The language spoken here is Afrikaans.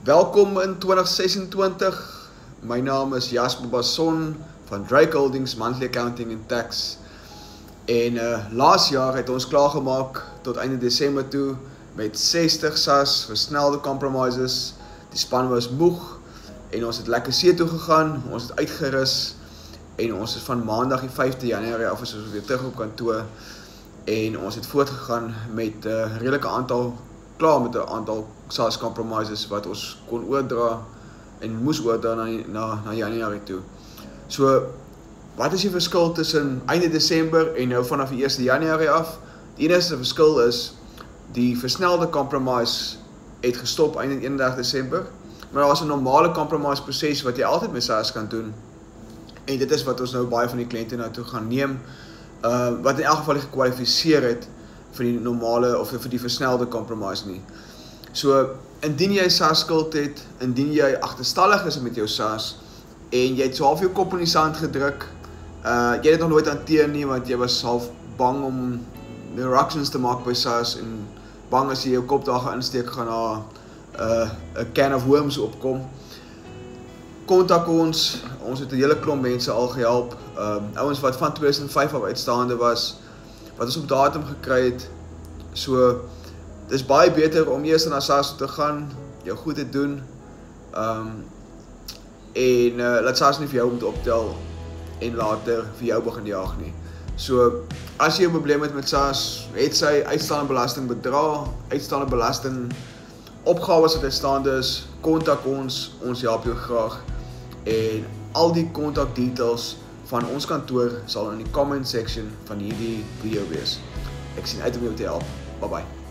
Welkom in 2026. My naam is Jasper Basson van Drake Holdings Monthly Accounting and Tax. En laas jaar het ons klaargemaak tot einde Desember toe met 60 SAS versnelde compromises. Die span was moeg en ons het lekker see toe gegaan, ons het uitgerus en ons is van maandag die 5de Januarie af is ons weer terug op kantoor en ons het voortgegaan met redelike aantal, klaar met 'n aantal SAS compromises wat ons kon oordra en moes oordra na Januarie toe. So, wat is die verskil tussen einde Desember en nou vanaf die 1de Januarie af? Die enigste verskil is, die versnelde compromise het gestop einde 31 Desember, maar daar was 'n normale compromise proses wat jy altyd met SAS kan doen, en dit is wat ons nou baie van die kliënte nou toe gaan neem, wat in elk geval nie gekwalifiseer het vir die normale of vir die versnelde compromise nie. So, indien jy SAS skuld het, indien jy agterstallig is met jou SAS, en jy het so half jou kop in die sand gedruk, jy het dit nog nooit hanteer nie, want jy was half bang om interactions te maak by SAS, en bang as jy jou kop daar gaan insteek, gaan daar 'n can of worms opkom. Kontak ons het 'n hele klomp mense al gehelp, ouens wat van 2005 af uitstaande was, wat ons op datum gekry het. So, dit is baie beter om eers na SAS te gaan, jou goed te doen, en laat SAS nie vir jou moet optel en later vir jou begin jaag nie. So, as jy 'n probleem het met SAS, het sy uitstaande belasting bedrag, uitstaande belasting opgawes wat uitstaande is, kontak ons help jou graag. En al die kontak details van ons kantoor sal in die comment section van hierdie video wees. Ek sien uit om jou te help. Bye bye.